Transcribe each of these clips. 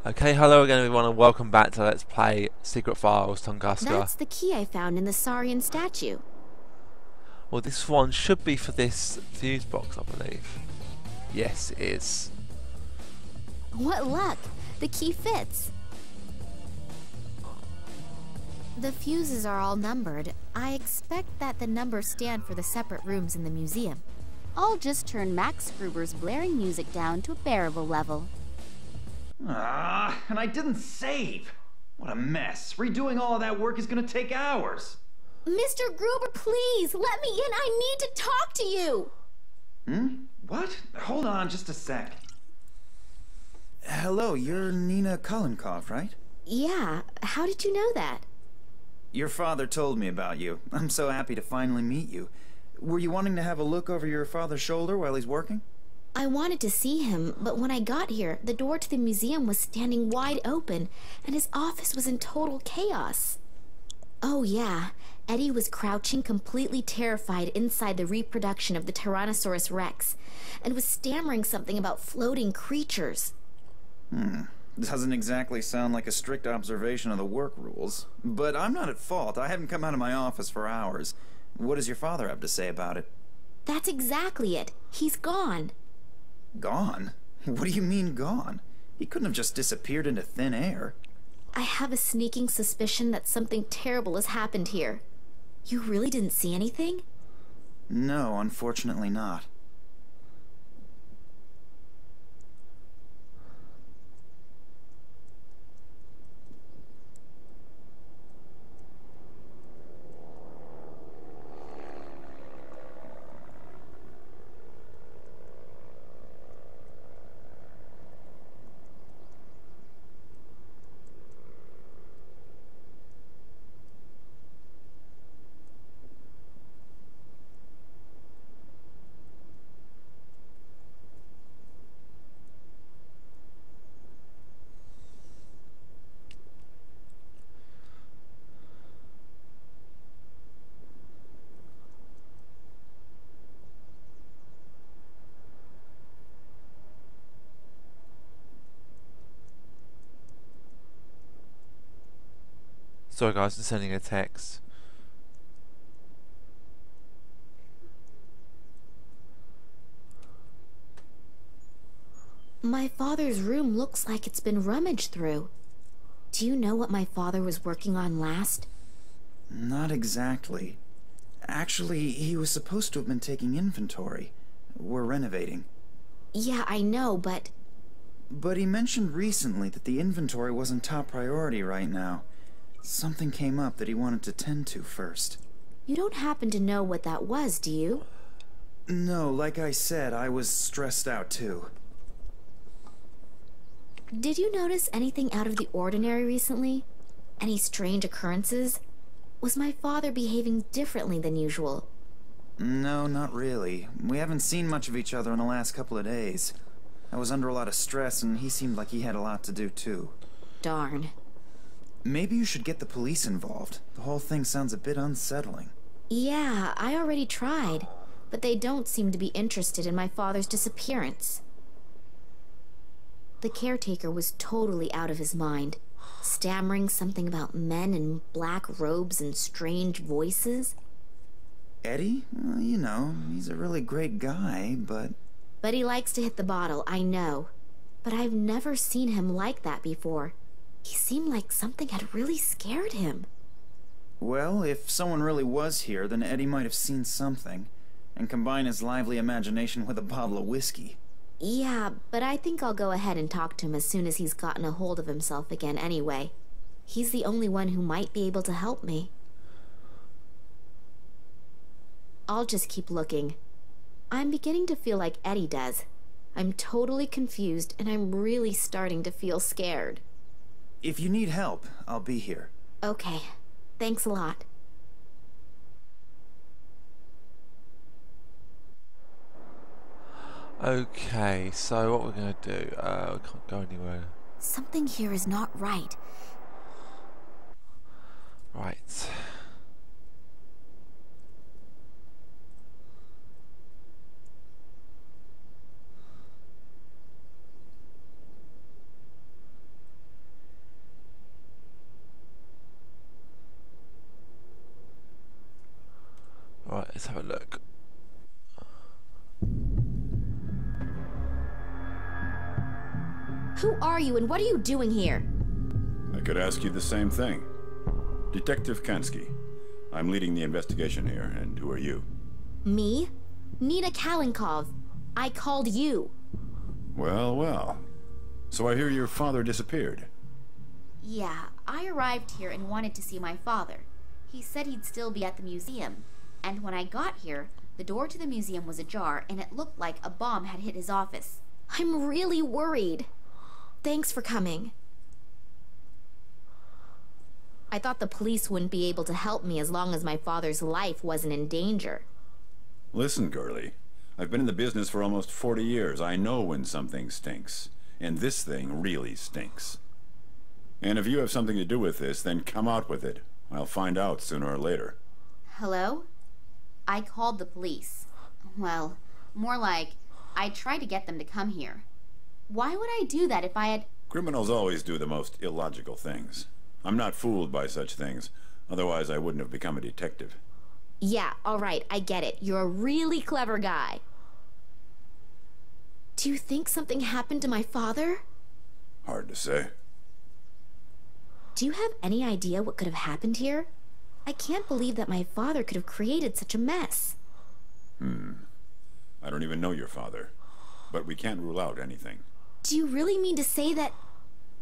Okay, hello again everyone and welcome back to Let's Play Secret Files Tunguska. That's the key I found in the Saurian statue. Well, this one should be for this fuse box, I believe. Yes, it is. What luck! The key fits. The fuses are all numbered. I expect that the numbers stand for the separate rooms in the museum. I'll just turn Max Gruber's blaring music down to a bearable level. And I didn't save! What a mess. Redoing all of that work is gonna take hours. Mr. Gruber, please, let me in. I need to talk to you. What? Hold on just a sec. Hello, you're Nina Kolenkov, right? Yeah, how did you know that? Your father told me about you. I'm so happy to finally meet you. Were you wanting to have a look over your father's shoulder while he's working? I wanted to see him, but when I got here, the door to the museum was standing wide open, and his office was in total chaos. Oh yeah, Eddie was crouching completely terrified inside the reproduction of the Tyrannosaurus Rex, and was stammering something about floating creatures. Doesn't exactly sound like a strict observation of the work rules. But I'm not at fault. I haven't come out of my office for hours. What does your father have to say about it? That's exactly it. He's gone. Gone? What do you mean gone? He couldn't have just disappeared into thin air. I have a sneaking suspicion that something terrible has happened here. You really didn't see anything? No, unfortunately not. Sorry guys, I'm sending a text. My father's room looks like it's been rummaged through. Do you know what my father was working on last? Not exactly. Actually, he was supposed to have been taking inventory. We're renovating. Yeah, I know, but... But he mentioned recently that the inventory wasn't top priority right now. Something came up that he wanted to tend to first. You don't happen to know what that was, do you? No, like I said, I was stressed out too. Did you notice anything out of the ordinary recently? Any strange occurrences? Was my father behaving differently than usual? No, not really. We haven't seen much of each other in the last couple of days. I was under a lot of stress and he seemed like he had a lot to do too. Darn. Maybe you should get the police involved. The whole thing sounds a bit unsettling. Yeah, I already tried, but they don't seem to be interested in my father's disappearance. The caretaker was totally out of his mind, stammering something about men in black robes and strange voices. Eddie? You know, he's a really great guy, but... But he likes to hit the bottle, I know. But I've never seen him like that before. He seemed like something had really scared him. Well, if someone really was here, then Eddie might have seen something, and combine his lively imagination with a bottle of whiskey. Yeah, but I think I'll go ahead and talk to him as soon as he's gotten a hold of himself again anyway. He's the only one who might be able to help me. I'll just keep looking. I'm beginning to feel like Eddie does. I'm totally confused, and I'm really starting to feel scared. If you need help, I'll be here. Okay. Thanks a lot. Okay, so what we're gonna do, we can't go anywhere. Something here is not right. Right. Let's have a look. Who are you and what are you doing here? I could ask you the same thing. Detective Kansky. I'm leading the investigation here, and who are you? Me? Nina Kalinkov. I called you. Well, well. So I hear your father disappeared. Yeah, I arrived here and wanted to see my father. He said he'd still be at the museum. And when I got here, the door to the museum was ajar and it looked like a bomb had hit his office. I'm really worried. Thanks for coming. I thought the police wouldn't be able to help me as long as my father's life wasn't in danger. Listen, girlie. I've been in the business for almost 40 years. I know when something stinks. And this thing really stinks. And if you have something to do with this, then come out with it. I'll find out sooner or later. Hello? I called the police. Well, more like, I tried to get them to come here. Why would I do that if I had... Criminals always do the most illogical things. I'm not fooled by such things. Otherwise, I wouldn't have become a detective. Yeah, all right, I get it. You're a really clever guy. Do you think something happened to my father? Hard to say. Do you have any idea what could have happened here? I can't believe that my father could have created such a mess. I don't even know your father. But we can't rule out anything. Do you really mean to say that...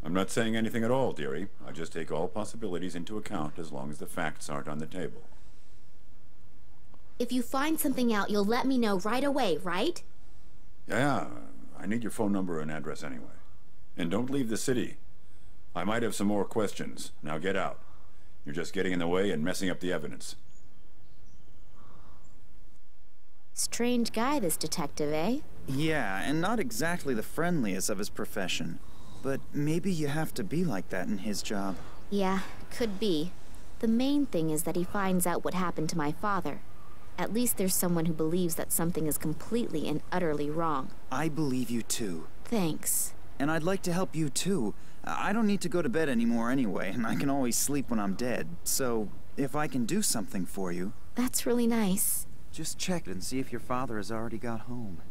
I'm not saying anything at all, dearie. I just take all possibilities into account as long as the facts aren't on the table. If you find something out, you'll let me know right away, right? Yeah, I need your phone number and address anyway. And don't leave the city. I might have some more questions. Now get out. You're just getting in the way and messing up the evidence. Strange guy, this detective, eh? Yeah, and not exactly the friendliest of his profession. But maybe you have to be like that in his job. Yeah, could be. The main thing is that he finds out what happened to my father. At least there's someone who believes that something is completely and utterly wrong. I believe you too. Thanks. And I'd like to help you too. I don't need to go to bed anymore anyway, and I can always sleep when I'm dead. So, if I can do something for you... That's really nice. Just check and see if your father has already got home.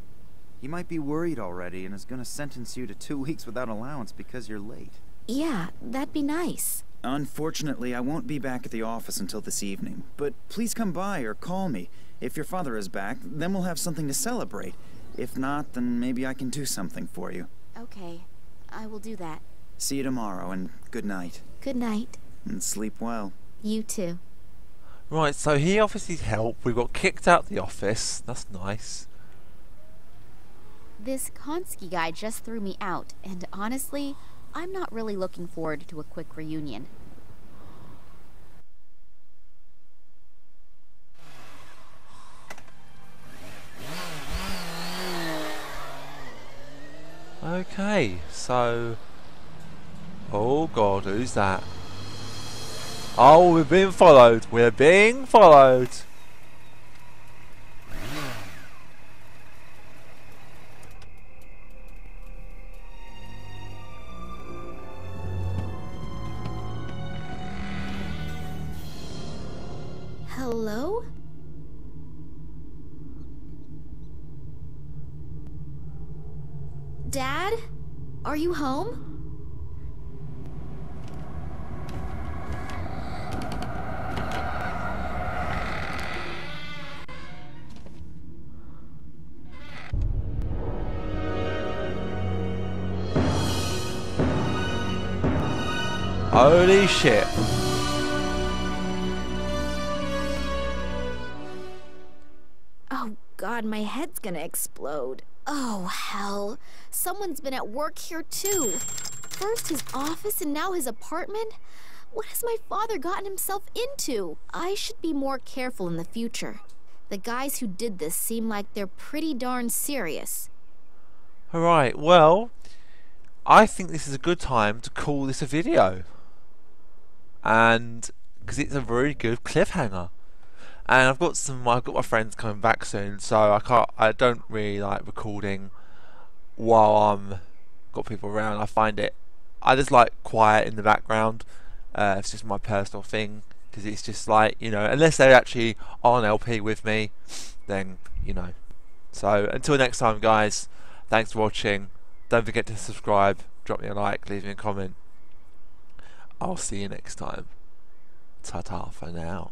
He might be worried already and is gonna sentence you to 2 weeks without allowance because you're late. Yeah, that'd be nice. Unfortunately, I won't be back at the office until this evening, but please come by or call me. If your father is back, then we'll have something to celebrate. If not, then maybe I can do something for you. Okay, I will do that. See you tomorrow, and good night. Good night. And sleep well. You too. Right, so he offers his help. We got kicked out the office. That's nice. This Kansky guy just threw me out, and honestly, I'm not really looking forward to a quick reunion. Okay, so... Oh god, who's that? Oh, we're being followed. We're being followed. Hello? Dad? Are you home? Holy shit. Oh god, my head's gonna explode. Oh hell. Someone's been at work here too. First his office and now his apartment? What has my father gotten himself into? I should be more careful in the future. The guys who did this seem like they're pretty darn serious. Alright, well, I think this is a good time to call this a video. And because it's a very good cliffhanger. And I've got my friends coming back soon, so I don't really like recording while I'm got people around. I just like quiet in the background. It's just my personal thing. because it's just like, you know, unless they're actually on LP with me, then, you know. So until next time, guys, thanks for watching. Don't forget to subscribe, drop me a like, leave me a comment. I'll see you next time. Ta-ta for now.